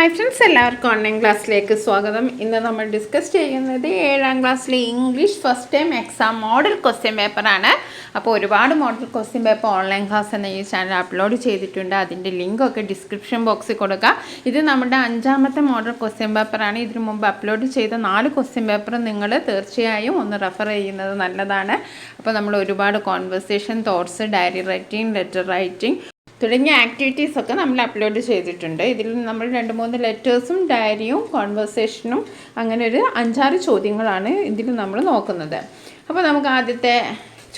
Hi friends, എല്ലാവർക്കും online ക്ലാസ്സിലേക്ക് സ്വാഗതം. ഇന്ന് നമ്മൾ ഡിസ്കസ് ചെയ്യുന്നത് 7ാം ക്ലാസ്സിലെ English first time exam model question പേപ്പറാണ്. അപ്പോൾ ഒരുപാട് model question paper online class എന്ന ഈ ചാനൽ അപ്ലോഡ് ചെയ്തിട്ടുണ്ട്. അതിൻ്റെ ലിങ്കൊക്കെ ഡിസ്ക്രിപ്ഷൻ ബോക്സിൽ കൊടുക്കുക. ഇത് നമ്മുടെ 5ാമത്തെ മോഡൽ ക്വസ്റ്റ്യൻ പേപ്പറാണ്. ഇതിനു മുമ്പ് അപ്ലോഡ് ചെയ്ത 4 ക്വസ്റ്റ്യൻ പേപ്പർ നിങ്ങൾ തീർച്ചയായും ഒന്ന് റെഫർ ചെയ്യുന്നത് നല്ലതാണ്. അപ്പോൾ നമ്മൾ ഒരുപാട് conversation, thoughts, diary writing, letter writing തുടങ്ങിയ ആക്ടിവിറ്റീസൊക്കെ നമ്മൾ അപ്ലോഡ് ചെയ്തിട്ടുണ്ട്. ഇതിൽ നമ്മൾ 2-3 ലെറ്റേഴ്സും ഡയറിയും കോൺവെർസേഷനും അങ്ങനെ ഒരു 5-6 ചോദ്യങ്ങളാണ് ഇതിൽ നമ്മൾ നോക്കുന്നത്. അപ്പോൾ നമുക്ക് ആദ്യത്തെ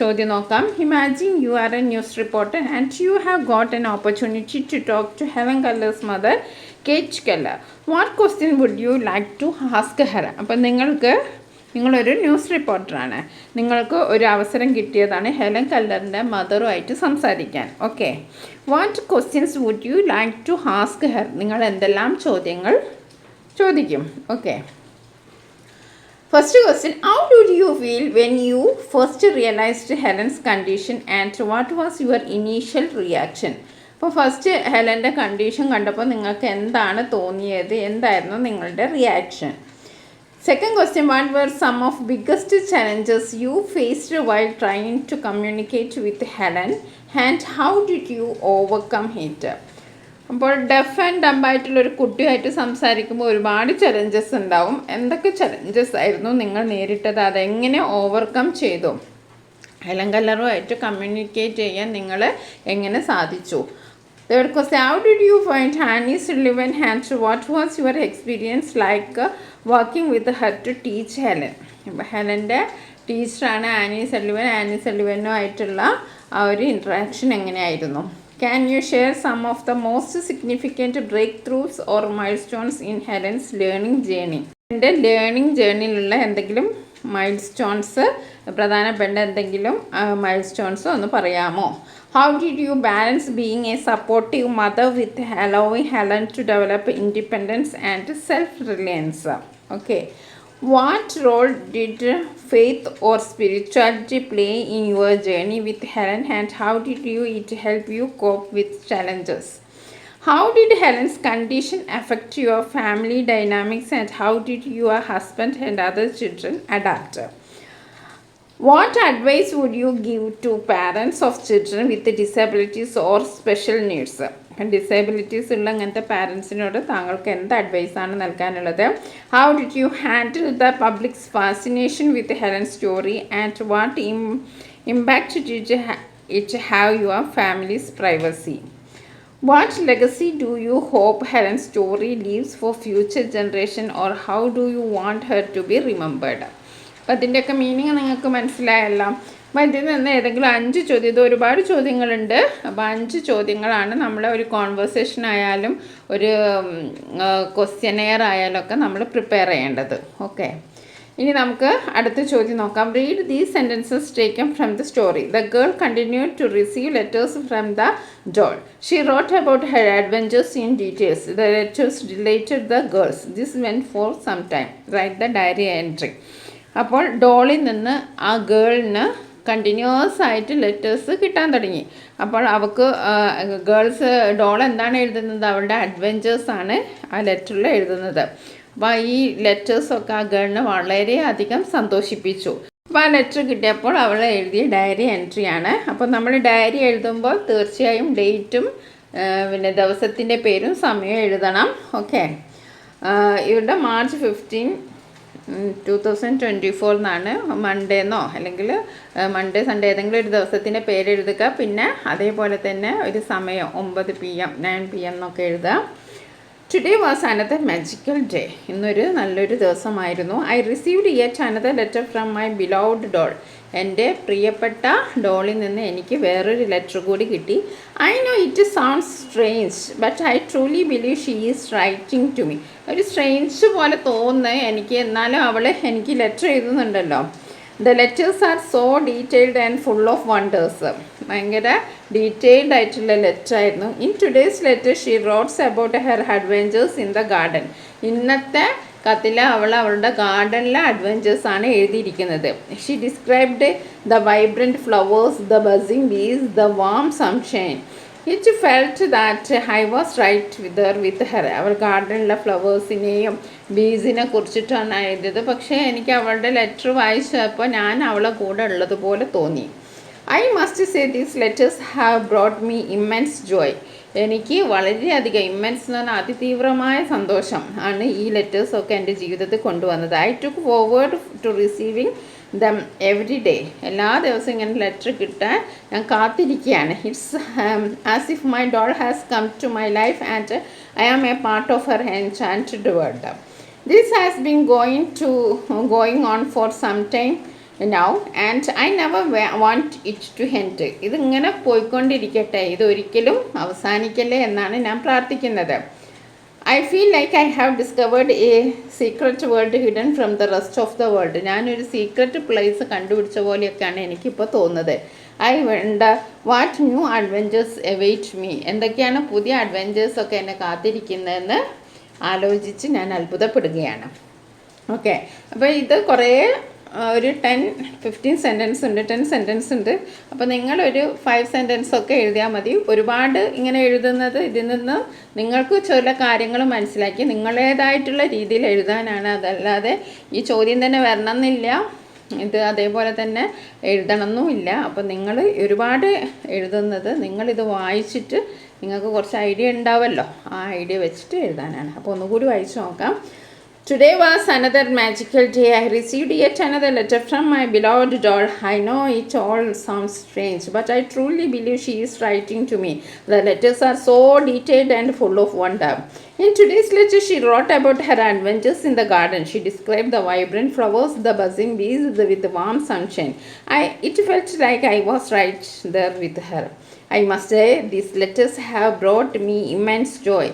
ചോദ്യം നോക്കാം. Imagine you are a news reporter and you have got an opportunity to talk to Helen Keller's mother Kate Keller. What question would you like to ask her? അപ്പം നിങ്ങളൊരു ന്യൂസ് റിപ്പോർട്ടറാണ്. നിങ്ങൾക്ക് ഒരു അവസരം കിട്ടിയതാണ് ഹെലൻ കെല്ലറിൻ്റെ മദറുമായിട്ട് സംസാരിക്കാൻ. Okay, what questions would you like to ask her? നിങ്ങൾ എന്തെല്ലാം ചോദ്യങ്ങൾ ചോദിക്കും? Okay, first question, how did you feel when you first realised Helen's condition and what was your initial reaction? അപ്പോൾ ഫസ്റ്റ് ഹെലൻ്റെ കണ്ടീഷൻ കണ്ടപ്പോൾ നിങ്ങൾക്ക് എന്താണ് തോന്നിയത്? എന്തായിരുന്നു നിങ്ങളുടെ reaction? Second question, what were some of biggest challenges you faced while trying to communicate with Helen and how did you overcome it? അപ്പോൾ def and ഡംബായിട്ടുള്ളൊരു കുട്ടിയായിട്ട് സംസാരിക്കുമ്പോൾ ഒരുപാട് ചലഞ്ചസ് ഉണ്ടാവും. എന്തൊക്കെ ചലഞ്ചസ് ആയിരുന്നു നിങ്ങൾ നേരിട്ടത്? അതെങ്ങനെ ഓവർകം ചെയ്തു? ഹെലൻ കെല്ലറുമായിട്ട് കമ്മ്യൂണിക്കേറ്റ് ചെയ്യാൻ നിങ്ങൾ എങ്ങനെ സാധിച്ചു? Third question, how did you find Annie Sullivan and what was your experience like working with her to teach Helen? ഹെലൻ്റെ ടീച്ചറാണ് ആനി സള്ളിവനുമായിട്ടുള്ള ആ ഒരു ഇൻട്രാക്ഷൻ എങ്ങനെയായിരുന്നു? Can you share some of the most significant breakthroughs or milestones in Helen's learning journey? എൻ്റെ learning ജേർണിയിലുള്ള എന്തെങ്കിലും മൈൽസ്റ്റോൺസ്, പ്രധാനപ്പെട്ട എന്തെങ്കിലും മൈൽസ്റ്റോൺസ് ഒന്ന് പറയാമോ? How did you balance being a supportive mother with allowing Helen to develop independence and self-reliance? Okay. What role did faith or spirituality play in your journey with Helen and how did it help you cope with challenges? How did Helen's condition affect your family dynamics and how did your husband and other children adapt? What advice would you give to parents of children with disabilities or special needs? Disabilities ഉള്ള അങ്ങനത്തെ പാരൻസിനോട് താങ്കൾക്ക് എന്ത് അഡ്വൈസാണ് നൽകാനുള്ളത്? How did you handle the public's fascination with Helen story and what impact did it have your family's privacy? What legacy do you hope Helen's story leaves for future generation or how do you want her to be remembered? അപ്പോൾ അതിൻ്റെയൊക്കെ meaning നിങ്ങൾക്ക് മനസ്സിലായല്ലോ. അപ്പോൾ ഇതിൽ നിന്ന് ഏതെങ്കിലും 5 ചോദ്യം, ഇത് ഒരുപാട് ചോദ്യങ്ങളുണ്ട്. അപ്പോൾ 5 ചോദ്യങ്ങളാണ് നമ്മൾ ഒരു കോൺവെർസേഷൻ ആയാലും ഒരു ക്വസ്റ്റ്യനെയർ ആയാലും ഒക്കെ നമ്മൾ പ്രിപ്പയർ ചെയ്യേണ്ടത്. ഓക്കെ, ഇനി നമുക്ക് അടുത്ത ചോദ്യം നോക്കാം. Read these sentences taken from the story. The girl continued to receive letters from the doll. She wrote about her adventures in details. The letters related the girls. This went for some time. Write the diary entry. അപ്പോൾ ഡോളിൽ നിന്ന് ആ ഗേളിന് continuous ആയിട്ട് letters കിട്ടാൻ തുടങ്ങി. അപ്പോൾ അവൾക്ക് girls doll എന്താണ് എഴുതുന്നത്? അവളുടെ അഡ്വഞ്ചേഴ്സാണ് ആ ലെറ്ററിൽ എഴുതുന്നത്. അപ്പോൾ ഈ ലെറ്റേഴ്സൊക്കെ ആ ഗേളിനെ വളരെയധികം സന്തോഷിപ്പിച്ചു. അപ്പോൾ ആ ലെറ്റർ കിട്ടിയപ്പോൾ അവൾ എഴുതിയ ഡയറി എൻട്രിയാണ്. അപ്പോൾ നമ്മൾ ഡയറി എഴുതുമ്പോൾ തീർച്ചയായും ഡേറ്റും പിന്നെ ദിവസത്തിൻ്റെ പേരും സമയവും എഴുതണം. ഓക്കെ, ഇവരുടെ മാർച്ച് 15, 2024 എന്നാണ്. മൺഡേന്നോ അല്ലെങ്കിൽ മൺഡേ സൺഡേ ഏതെങ്കിലും ഒരു ദിവസത്തിൻ്റെ പേര് എഴുതുക. പിന്നെ അതേപോലെ തന്നെ ഒരു സമയം 9 PM 9 PM എന്നൊക്കെ എഴുതുക. Today was another magical day. ഇന്നൊരു നല്ലൊരു ദിവസമായിരുന്നു. I received yet another letter from my beloved doll. എൻ്റെ പ്രിയപ്പെട്ട ഡോളിൽ നിന്ന് എനിക്ക് വേറൊരു ലെറ്റർ കൂടി കിട്ടി. I know it sounds strange but I truly believe she is writing to me. ഒരു സ്ട്രേഞ്ച് പോലെ തോന്നുന്നത് എനിക്ക്, എന്നാലും അവൾ എനിക്ക് ലെറ്റർ എഴുതുന്നുണ്ടല്ലോ. The letters are so detailed and full of wonders. ഭയങ്കര ഡീറ്റെയിൽഡ് ആയിട്ടുള്ള ലെറ്റർ ആയിരുന്നു. In today's letter she writes about her adventures in the garden. ഇന്നത്തെ കത്തിൽ അവളുടെ ഗാർഡനിലെ അഡ്വഞ്ചേഴ്സാണ് എഴുതിയിരിക്കുന്നത്. She described the vibrant flowers, the buzzing bees, the warm sunshine. It felt that I was right with her. അവൾ ഗാർഡനിലെ ഫ്ലവേഴ്സിനെയും ബീസിനെ കുറിച്ചിട്ടാണ് എഴുതിയത്. പക്ഷേ എനിക്ക് അവളുടെ ലെറ്റർ വായിച്ചപ്പോൾ ഞാൻ അവളെ കൂടെ ഉള്ളതുപോലെ തോന്നി. I must say these letters have brought me immense Joy. എനിക്ക് വളരെയധികം ഇമ്മെൻസ് എന്ന് പറഞ്ഞാൽ അതിതീവ്രമായ സന്തോഷം ആണ് ഈ ലെറ്റേഴ്സൊക്കെ എൻ്റെ ജീവിതത്തിൽ കൊണ്ടുവന്നത്. I took forward to receiving them every day. എല്ലാ ദിവസവും ഇങ്ങനെ ലെറ്റർ കിട്ടാൻ ഞാൻ കാത്തിരിക്കുകയാണ്. It's as if my doll has come to my life and I am a part of her enchanted world. This has been going on for some time now and I never want it to end. ഇതിങ്ങനെ പോയിക്കൊണ്ടിരിക്കട്ടെ, ഇതൊരിക്കലും അവസാനിക്കല്ലേ എന്നാണ് ഞാൻ പ്രാർത്ഥിക്കുന്നത്. I feel like I have discovered a secret world hidden from the rest of the world. ഞാനൊരു secret place കണ്ടുപിടിച്ച പോലെയൊക്കെയാണ് എനിക്കിപ്പോൾ തോന്നുന്നത്. I wonder what new adventures await me. എന്തൊക്കെയാണ് പുതിയ അഡ്വെഞ്ചേഴ്സൊക്കെ എന്നെ കാത്തിരിക്കുന്നതെന്ന് ആലോചിച്ച് ഞാൻ അത്ഭുതപ്പെടുകയാണ്. ഓക്കെ, അപ്പോൾ ഇത് കുറേ ഒരു 10-15 സെൻറ്റൻസ് ഉണ്ട്, 10 സെൻറ്റൻസ് ഉണ്ട്. അപ്പോൾ നിങ്ങളൊരു 5 സെൻറ്റൻസൊക്കെ എഴുതിയാൽ മതി. ഒരുപാട് ഇങ്ങനെ എഴുതുന്നത് ഇതിൽ നിന്ന് നിങ്ങൾക്ക് ചില കാര്യങ്ങൾ മനസ്സിലാക്കി നിങ്ങളേതായിട്ടുള്ള രീതിയിൽ എഴുതാനാണ്. അതല്ലാതെ ഈ ചോദ്യം തന്നെ വരണമെന്നില്ല, ഇത് അതേപോലെ തന്നെ എഴുതണമെന്നുമില്ല. അപ്പോൾ നിങ്ങൾ ഒരുപാട് എഴുതുന്നത് നിങ്ങളിത് വായിച്ചിട്ട് നിങ്ങൾക്ക് കുറച്ച് ഐഡിയ ഉണ്ടാവുമല്ലോ, ആ ഐഡിയ വെച്ചിട്ട് എഴുതാനാണ്. അപ്പോൾ ഒന്നുകൂടി വായിച്ച് നോക്കാം. Today was another magical day. I received yet another letter from my beloved doll. I know it all sounds strange, but I truly believe she is writing to me. The letters are so detailed and full of wonder. In today's letter, she wrote about her adventures in the garden. She described the vibrant flowers, the buzzing bees with the warm sunshine. It felt like I was right there with her. I must say, these letters have brought me immense joy.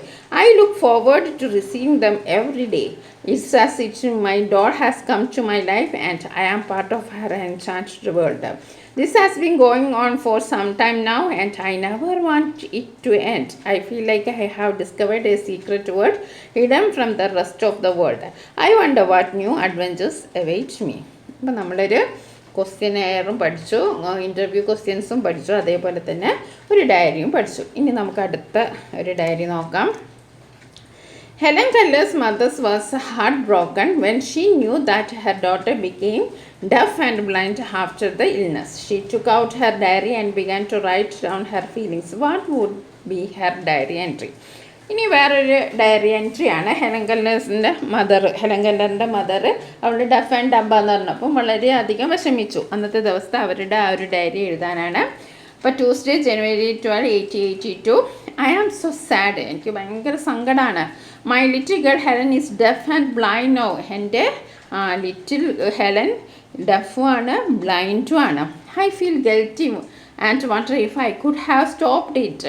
I look forward to receiving them every day. It's as if my doll has come to my life and I am part of her enchanted world. This has been going on for some time now and I never want it to end. I feel like I have discovered a secret world hidden from the rest of the world. I wonder what new adventures await me. അപ്പോൾ നമ്മളൊരു ക്വസ്റ്റ്യനെയറും പഠിച്ചു, interview ക്വസ്റ്റ്യൻസും പഠിച്ചു, അതേപോലെ തന്നെ ഒരു ഡയറിയും പഠിച്ചു. ഇനി നമുക്ക് അടുത്ത ഒരു ഡയറി നോക്കാം. Helen Keller's mother was heartbroken when she knew that her daughter became deaf and blind after the illness. She took out her diary and began to write down her feelings. What would be her diary entry? ഇനി വേറൊരു diary entry ആണ്. Helen കെല്ലറിൻ്റെ mother അവൾ duff and Dampa എന്ന് പറഞ്ഞപ്പം വളരെയധികം വിഷമിച്ചു. അന്നത്തെ ദിവസത്തെ അവരുടെ ആ ഒരു ഡയറി എഴുതാനാണ്. അപ്പോൾ Tuesday, January 12, 1882. I am so sad. എനിക്ക് ഭയങ്കര സങ്കടമാണ്. My little girl Helen is deaf and blind now. എൻ്റെ ലിറ്റിൽ ഹെലൻ ഡഫും ആണ് ബ്ലൈൻഡും ആണ്. I feel guilty and wonder if I could have stopped it.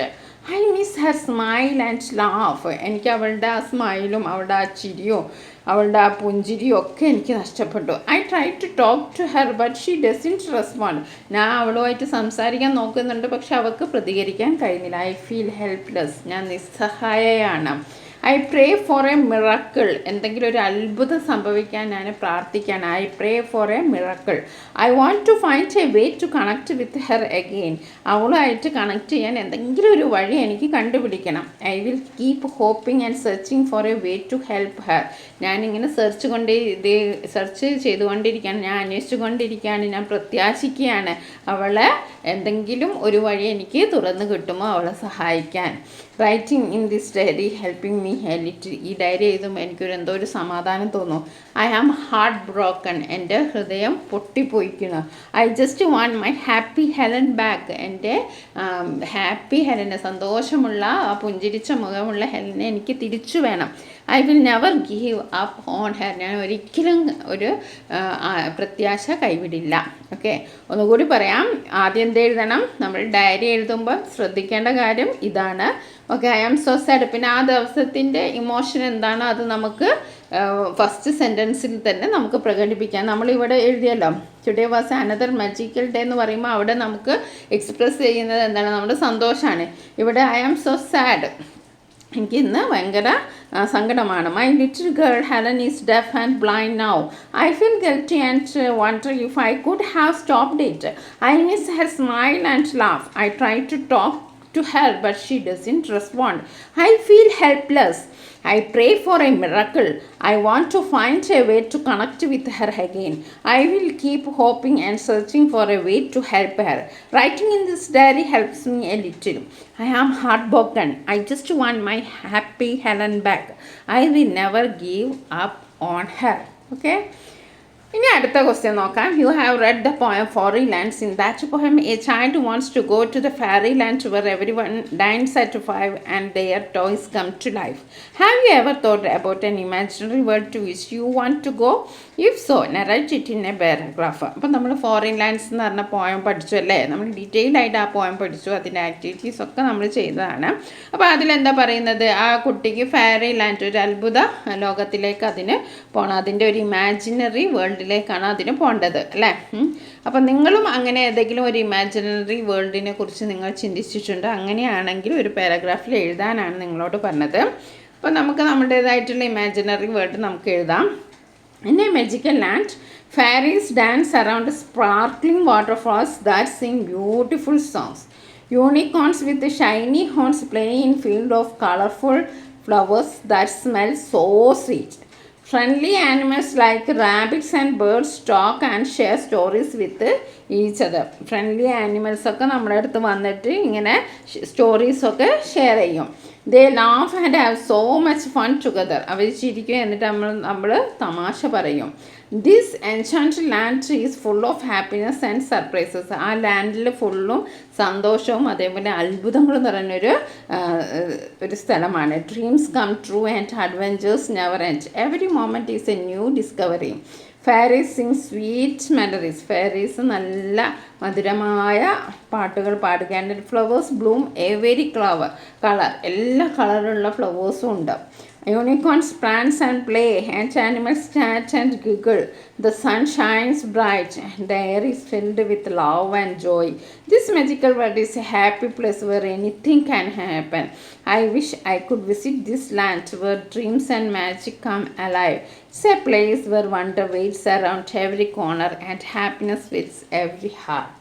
I miss her smile and laugh. എനിക്ക് അവളുടെ ആ സ്മൈലും അവളുടെ ആ ചിരിയും അവളുടെ ആ പുഞ്ചിരിയും ഒക്കെ എനിക്ക് നഷ്ടപ്പെട്ടു. I tried to talk to her but she doesn't respond. ഞാൻ അവളുമായിട്ട് സംസാരിക്കാൻ നോക്കുന്നുണ്ട്, പക്ഷെ അവൾക്ക് പ്രതികരിക്കാൻ കഴിയുന്നില്ല. I feel helpless. ഞാൻ നിസ്സഹായയാണ്. I pray for a miracle. എന്തെങ്കിലും ഒരു അത്ഭുതം സംഭവിക്കാൻ ഞാൻ പ്രാർത്ഥിക്കുകയാണ്. I pray for a miracle. I want to find a way to connect with her again. അവളുമായിട്ട് കണക്ട് ചെയ്യാൻ എന്തെങ്കിലും ഒരു വഴി എനിക്ക് കണ്ടുപിടിക്കണം. I will keep hoping and searching for a way to help her. ഞാനിങ്ങനെ സെർച്ച് ചെയ്തുകൊണ്ടിരിക്കുകയാണ്, ഞാൻ അന്വേഷിച്ചുകൊണ്ടിരിക്കുകയാണ്, ഞാൻ പ്രത്യാശിക്കുകയാണ് അവളെ എന്തെങ്കിലും ഒരു വഴി എനിക്ക് തുറന്ന് കിട്ടുമോ അവളെ സഹായിക്കാൻ. Writing in this diary helping me a little. ഈ ഡയറി എഴുതുമ്പോൾ എനിക്കൊരു എന്തോ ഒരു സമാധാനം തോന്നും. I am heart broken. എൻ്റെ ഹൃദയം പൊട്ടിപ്പോയിക്കുന്നു. I just want my happy Helen back. എൻ്റെ ഹാപ്പി ഹെലനെ, സന്തോഷമുള്ള ആ പുഞ്ചിരിച്ച മുഖമുള്ള ഹെലനെ എനിക്ക് തിരിച്ചു വേണം. I will never give up on her. ഞാൻ ഒരിക്കലും ഒരു പ്രത്യാശ കൈവിടില്ല. ഓക്കെ, ഒന്നുകൂടി പറയാം. ആദ്യം എന്ത് എഴുതണം? നമ്മൾ ഡയറി എഴുതുമ്പോൾ ശ്രദ്ധിക്കേണ്ട കാര്യം ഇതാണ്. Okay, I am so sad. പിന്നെ ആ ദിവസത്തിൻ്റെ ഇമോഷൻ എന്താണോ അത് നമുക്ക് ഫസ്റ്റ് സെൻറ്റൻസിൽ തന്നെ നമുക്ക് പ്രകടിപ്പിക്കാം. നമ്മളിവിടെ എഴുതിയല്ലോ today was another magical day എന്ന് പറയുമ്പോൾ അവിടെ നമുക്ക് എക്സ്പ്രസ് ചെയ്യുന്നത് എന്താണ്? നമ്മുടെ സന്തോഷമാണ്. ഇവിടെ ഐ ആം സോ സാഡ്. എനിക്ക് ഇന്ന് ഭയങ്കര സങ്കടമാണ്. My little girl Helen is deaf and blind now. I feel guilty and wonder if I could have stopped it. I miss her smile and laugh. I try to talk to her, but she doesn't respond. I feel helpless. I pray for a miracle. I want to find a way to connect with her again. I will keep hoping and searching for a way to help her. Writing in this diary helps me a little. I am heartbroken. I just want my happy Helen back. I will never give up on her. Okay? ഇനി അടുത്ത question നോക്കാം. You have read the poem foreign lands. In that poem a child wants to go to the fairy land where every one dines at 5 and their toys come to life. Have you ever thought about an imaginary world to which you want to go? If so narrate it in a paragraph. അപ്പം നമ്മൾ foreign lands എന്ന് പറഞ്ഞ poem പഠിച്ചു അല്ലേ? നമ്മൾ detail ആയിട്ട് ആ poem പഠിച്ചു. അതിൻ്റെ ആക്ടിവിറ്റീസ് ഒക്കെ നമ്മൾ ചെയ്തതാണ്. അപ്പോൾ അതിലെന്താ പറയുന്നത്? ആ കുട്ടിക്ക് ഫെയറി ലാൻഡ്, ഒരു അത്ഭുത ലോകത്തിലേക്ക് അതിന് പോകണം. അതിൻ്റെ ഒരു ഇമാജിനറി വേൾഡിലേക്കാണ് അതിന് പോകേണ്ടത് അല്ലേ? അപ്പം നിങ്ങളും അങ്ങനെ ഏതെങ്കിലും ഒരു ഇമാജിനറി വേൾഡിനെ കുറിച്ച് നിങ്ങൾ ചിന്തിച്ചിട്ടുണ്ട്? അങ്ങനെയാണെങ്കിൽ ഒരു പാരഗ്രാഫിൽ എഴുതാനാണ് നിങ്ങളോട് പറഞ്ഞത്. അപ്പോൾ നമുക്ക് നമ്മുടേതായിട്ടുള്ള ഇമാജിനറി വേൾഡ് നമുക്ക് എഴുതാം. In a magical land, fairies dance around sparkling waterfalls that sing beautiful songs. Unicorns with shiny horns play in field of colorful flowers that smell so sweet. Friendly animals like rabbits and birds talk and share stories with each other. Friendly ആനിമൽസൊക്കെ നമ്മുടെ അടുത്ത് വന്നിട്ട് ഇങ്ങനെ സ്റ്റോറീസൊക്കെ share ചെയ്യും. They laugh and have so much fun together. അവർ ചിരിക്കും, എന്നിട്ട് നമ്മൾ തമാശ പറയും. This enchanted land is full of happiness and surprises. ആ ലാൻഡിൽ ഫുള്ളും സന്തോഷവും അതേപോലെ അത്ഭുതങ്ങളും നിറഞ്ഞൊരു ഒരു സ്ഥലമാണ്. Dreams come true and adventures never end. Every moment is a new discovery. Fairies sing sweet melodies. Fairies നല്ല മധുരമായ പാട്ടുകൾ പാടുകയാണ്. Flowers bloom every colour. എല്ലാ കളറുള്ള ഫ്ലവേഴ്സും ഉണ്ട്. Unicorns prance and play, and animals chat and giggle. The sun shines bright, and the air is filled with love and joy. This magical world is a happy place where anything can happen. I wish I could visit this land where dreams and magic come alive. It's a place where wonder waits around every corner and happiness fills every heart.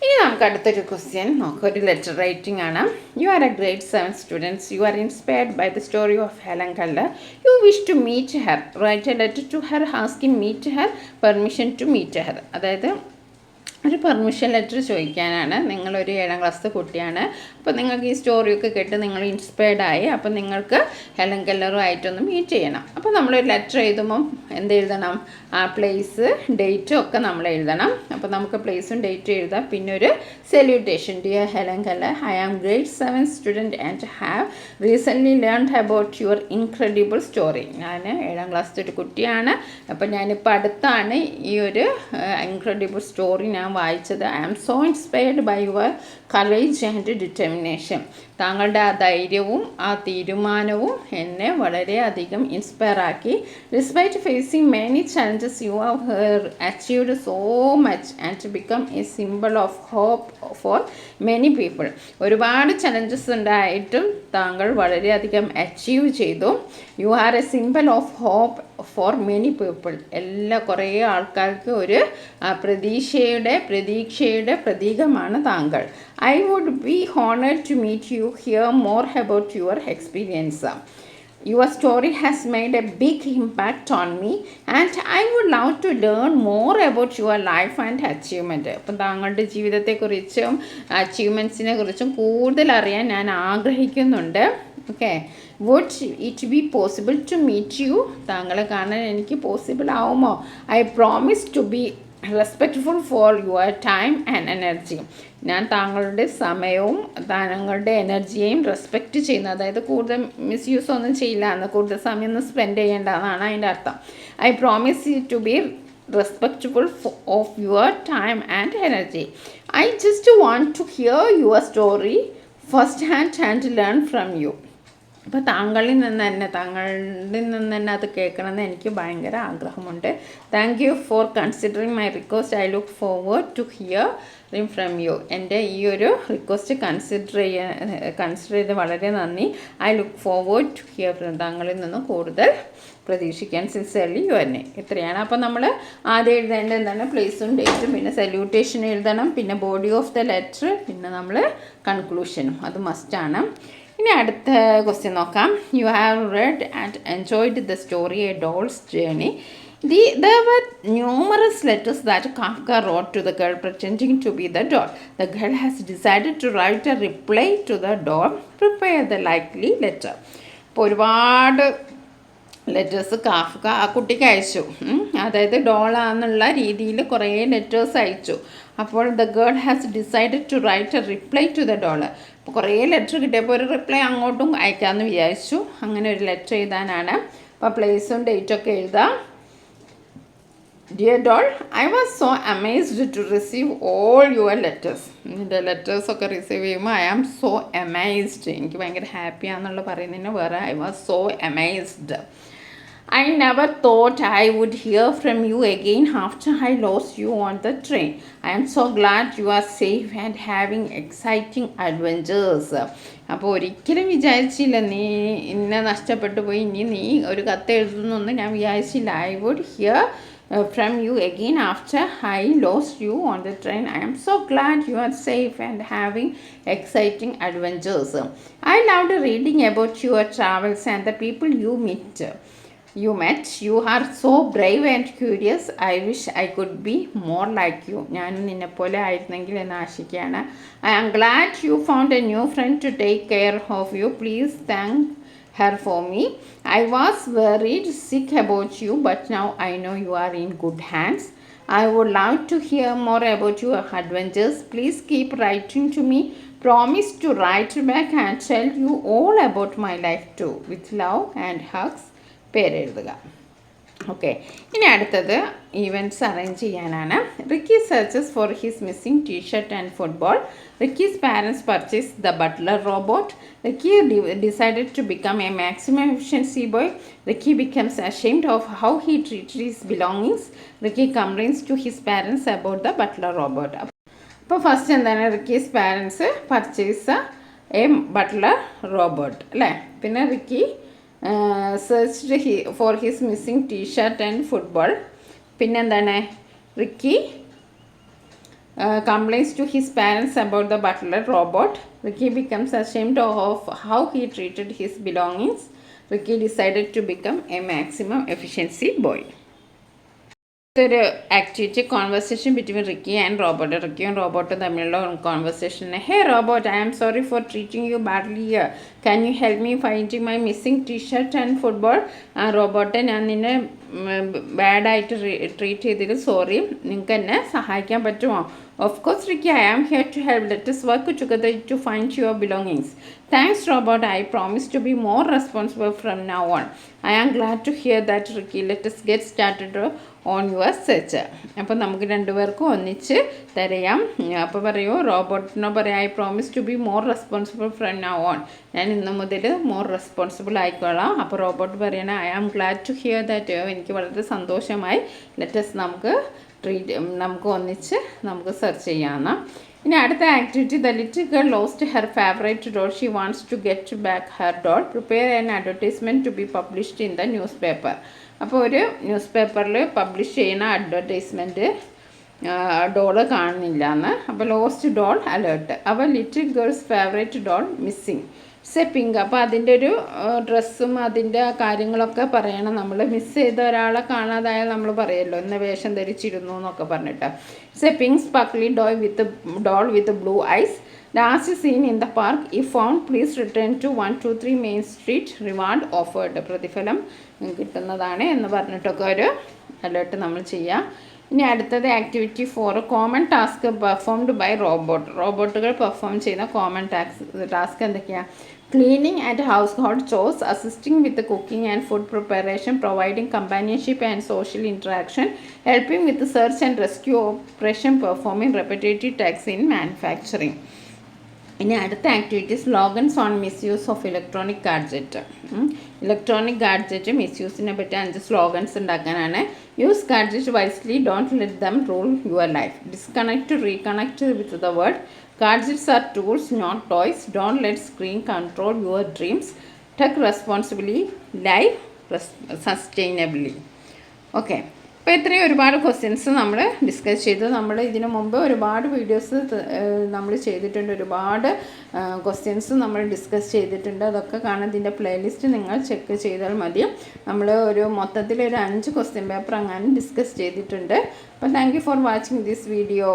ഇനി നമുക്ക് അടുത്തൊരു question നോക്കാം. ഒരു letter writing ആണ്. You are a grade 7 students. You are inspired by the story of Helen Keller. You wish to meet her. Write a letter to her asking meet her permission to meet her. അതായത് ഒരു permission letter ചോദിക്കാനാണ്. നിങ്ങളൊരു 7ാം ക്ലാസ്സിലെ കുട്ടിയാണ്. അപ്പോൾ നിങ്ങൾക്ക് ഈ സ്റ്റോറിയൊക്കെ കേട്ട് നിങ്ങൾ ഇൻസ്പയർഡായി. അപ്പോൾ നിങ്ങൾക്ക് ഹെലൻ കെല്ലറുമായിട്ടൊന്ന് മീറ്റ് ചെയ്യണം. അപ്പോൾ നമ്മളൊരു ലെറ്റർ എഴുതുമ്പം എന്ത് എഴുതണം? ആ പ്ലേസ് ഡേറ്റും ഒക്കെ നമ്മൾ എഴുതണം. അപ്പോൾ നമുക്ക് പ്ലേസും ഡേറ്റും എഴുതാം. പിന്നെ ഒരു salutation. Dear Helen Keller, I am grade 7 student and have recently learned about your incredible story. ഞാൻ 7ാം ക്ലാസ്സിലെ ഒരു കുട്ടിയാണ്. അപ്പോൾ ഞാനിപ്പോൾ അടുത്താണ് ഈ ഒരു ഇൻക്രെഡിബിൾ സ്റ്റോറി ഞാൻ വായിച്ചത്. I am so inspired by your courage and determination. താങ്കളുടെ ആ ധൈര്യവും ആ തീരുമാനവും എന്നെ വളരെയധികം ഇൻസ്പയർ ആക്കി. Despite facing many challenges you have achieved so much and become a symbol of hope for many people. ഒരുപാട് ചലഞ്ചസ് ഉണ്ടായിട്ടും താങ്കൾ വളരെയധികം അച്ചീവ് ചെയ്തു. You are a symbol of hope for many people. കുറേ ആൾക്കാർക്ക് ഒരു പ്രതീക്ഷയുടെ പ്രതീകമാണ് താങ്കൾ. I would be honored to meet you, hear more about your experience. Your story has made a big impact on me and I would love to learn more about your life and achievement. അപ്പം താങ്കളുടെ ജീവിതത്തെക്കുറിച്ചും അച്ചീവ്മെൻറ്റ്സിനെ കുറിച്ചും കൂടുതൽ അറിയാൻ ഞാൻ ആഗ്രഹിക്കുന്നുണ്ട്. Okay, would it be possible to meet you? താങ്കളെ കാണാൻ എനിക്ക് പോസിബിൾ ആവുമോ? I promise to be respectful for your time and energy. ഞാൻ താങ്കളുടെ സമയവും താങ്കളുടെ എനർജിയെയും റെസ്പെക്റ്റ് ചെയ്യുന്നു. അതായത് കൂടുതൽ മിസ്യൂസ് ഒന്നും ചെയ്യില്ല എന്ന്, കൂടുതൽ സമയം ഒന്നും സ്പെൻഡ് ചെയ്യേണ്ട എന്നാണ് അതിൻ്റെ അർത്ഥം. I promise you to be respectful of your time and energy. I just want to hear your story first hand and learn from you. അപ്പോൾ താങ്കളിൽ നിന്ന് തന്നെ അത് കേൾക്കണമെന്ന് എനിക്ക് ഭയങ്കര ആഗ്രഹമുണ്ട്. Thank you for considering my request. I look forward to hearing from you. എൻ്റെ ഈ ഒരു റിക്വസ്റ്റ് കൺസിഡർ ചെയ്ത് വളരെ നന്ദി. I look forward to hear from, താങ്കളിൽ നിന്ന് കൂടുതൽ പ്രതീക്ഷിക്കാൻ. സിൻസിയർലി യു എന്നെ. ഇത്രയാണ്. അപ്പോൾ നമ്മൾ ആദ്യം എഴുതേണ്ടത് എന്താണ്? പ്ലേസും ഡേറ്റും, പിന്നെ സല്യൂട്ടേഷൻ എഴുതണം, പിന്നെ ബോഡി ഓഫ് ദ ലെറ്റർ, പിന്നെ നമ്മൾ കൺക്ലൂഷനും, അത് മസ്റ്റാണ്. ഇനി അടുത്ത ക്വസ്റ്റ്യൻ നോക്കാം. You have red and enjoyed the story A dolls journey. There were numerous letters that Kafka wrote to the girl pretending to be the doll. The girl has decided to write a reply to the doll. Prepare the likely letter. ഇപ്പോൾ ഒരുപാട് letters Kafka ആ കുട്ടിക്ക് അയച്ചു. അതായത് ഡോളാന്നുള്ള രീതിയിൽ കുറേ letters അയച്ചു. അപ്പോൾ the girl has decided to write a reply to the doll. അപ്പോൾ കുറേ ലെറ്റർ കിട്ടിയപ്പോൾ ഒരു റിപ്ലൈ അങ്ങോട്ടും അയക്കാമെന്ന് വിചാരിച്ചു. അങ്ങനെ ഒരു ലെറ്റർ എഴുതാനാണ്. അപ്പോൾ പ്ലേസും ഡേറ്റൊക്കെ എഴുതാം. Dear doll, I was so amazed to receive all your letters. നിൻ്റെ ലെറ്റേഴ്സൊക്കെ റിസീവ് ചെയ്യുമ്പോൾ I am so amazed. എനിക്ക് ഭയങ്കര ഹാപ്പിയാണെന്നുള്ള പറയുന്നതിന് വേറെ I was so amazed. I never thought I would hear from you again after I lost you on the train. I am so glad you are safe and having exciting adventures. അപ്പോൾ ഒരിക്കലും വിചാരിച്ചില്ല നീ ഇന്നെ നഷ്ടപ്പെട്ടു പോയി, ഇനി നീ ഒരു കത്ത് എഴുതുന്നൊന്നും ഞാൻ വിചാരിച്ചില്ല. I would hear from you again after I lost you on the train. I am so glad you are safe and having exciting adventures. I loved reading about your travels and the people you met. You are so brave and curious. I wish I could be more like you. ഞാനും നിന്നെപ്പോലെ ആയിരുന്നെങ്കിൽ എന്ന് ആശിക്കുകയാണ്. I am glad you found a new friend to take care of you. Please thank her for me. I was worried sick about you, but now I know you are in good hands. I would love to hear more about your adventures. Please keep writing to me. Promise to write back and tell you all about my life too. With love and hugs. പേരെഴുതുക. Okay, ഇനി അടുത്തത് events arrange ചെയ്യാനാണ്. Ricky searches for his missing T shirt and football. Ricky's parents purchased the butler robot. Ricky decided to become a maximum efficiency boy. Ricky becomes ashamed of how he treated his belongings. Ricky complains to his parents about the butler robot. അപ്പോൾ first എന്താണ്? Ricky's parents purchase a butler robot അല്ലേ. പിന്നെ Ricky searched for his missing T shirt and football. പിന്നെന്താണ്? Ricky complains to his parents about the butler robot. Ricky becomes ashamed of how he treated his belongings. Ricky decided to become a maximum efficiency boy. ഒരു activity conversation between Ricky and robot. റിക്കിയും റോബോട്ടും തമ്മിലുള്ള conversation. Hey robot, I am sorry for treating you badly here. Can you help me finding my missing T shirt and football. റോബോട്ടെ, ഞാൻ നിന്നെ ബാഡായിട്ട് treat ചെയ്തതിൽ sorry. നിങ്ങൾക്ക് എന്നെ സഹായിക്കാൻ പറ്റുമോ? Of course, Ricky, I am here to help. Let us work together to find your belongings. Thanks, Robot. I promise to be more responsible from now on. I am glad to hear that, Ricky. Let us get started on your search. അപ്പോൾ നമുക്ക് രണ്ടുപേർക്കും ഒന്നിച്ച് തരയാം. അപ്പോൾ പറയൂ, റോബോട്ടിനോ പറയാം, I promise to be more responsible from now on. ഞാൻ ഇന്ന് മുതൽ മോർ റെസ്പോൺസിബിൾ ആയിക്കോളാം. അപ്പോൾ റോബോട്ട് പറയണേ, I am glad to hear that. എനിക്ക് വളരെ സന്തോഷമായി. ലെറ്റസ് നമുക്ക് ഒന്നിച്ച് നമുക്ക് സെർച്ച് ചെയ്യാമെന്ന്. ഇനി അടുത്ത activity. The little girl lost her favourite doll. She wants to get back her doll. Prepare an advertisement to be published in the newspaper. അപ്പോൾ ഒരു ന്യൂസ് പേപ്പറിൽ പബ്ലിഷ് ചെയ്യുന്ന അഡ്വർടൈസ്മെൻറ്റ് ഡോള് കാണുന്നില്ല എന്ന്. അപ്പോൾ ലോസ്റ്റ് ഡോൾ അലേർട്ട്. അപ്പോൾ little girls favourite doll missing. It's a pink. അപ്പോൾ അതിൻ്റെ ഒരു ഡ്രസ്സും അതിൻ്റെ കാര്യങ്ങളൊക്കെ പറയണം. നമ്മൾ മിസ് ചെയ്ത ഒരാളെ കാണാതായാൽ നമ്മൾ പറയുമല്ലോ, ഇന്ന വേഷം ധരിച്ചിരുന്നു എന്നൊക്കെ പറഞ്ഞിട്ട്. It's a pink sparkly doll with blue eyes. Last seen in the park. If found please return to 123 main street. Reward offered. പ്രതിഫലം കിട്ടുന്നതാണ് എന്ന് പറഞ്ഞിട്ടൊക്കെ ഒരു അലേർട്ട് നമ്മൾ ചെയ്യാം. ഇനി അടുത്തത് activity 4. Common task performed by robot. റോബോട്ടുകൾ പെർഫോം ചെയ്യുന്ന കോമൺ ടാസ്ക് എന്തൊക്കെയാണ്? ക്ലീനിങ് ആൻഡ് ഹൗസ് ഹോൾഡ് ചോസ്, assisting with cooking and food preparation, providing companionship and social interaction, helping with search and rescue operation, performing repetitive tasks in manufacturing. ഇനി അടുത്ത activity slogans on misuse of electronic gadget. Electronic gadget മിസ്യൂസിനെ പറ്റി 5 slogans ഉണ്ടാക്കാനാണ്. Use gadget wisely, don't let them rule your life. Disconnect, reconnect with the world. Gadgets are tools not toys. Don't let screen control your dreams. Tech responsibly, life sustainably. Okay, അപ്പോൾ ഇത്രയും ഒരുപാട് questions നമ്മൾ discuss ചെയ്തു. നമ്മൾ ഇതിനു മുമ്പ് ഒരുപാട് videos നമ്മൾ ചെയ്തിട്ടുണ്ട്, ഒരുപാട് ക്വസ്റ്റ്യൻസ് നമ്മൾ ഡിസ്കസ് ചെയ്തിട്ടുണ്ട്. അതൊക്കെ കാണാൻ ഇതിൻ്റെ പ്ലേലിസ്റ്റ് നിങ്ങൾ ചെക്ക് ചെയ്താൽ മതി. നമ്മൾ ഒരു മൊത്തത്തിൽ ഒരു 5 ക്വസ്റ്റ്യൻ പേപ്പർ അങ്ങനെ ഡിസ്കസ് ചെയ്തിട്ടുണ്ട്. അപ്പോൾ thank you for watching this video.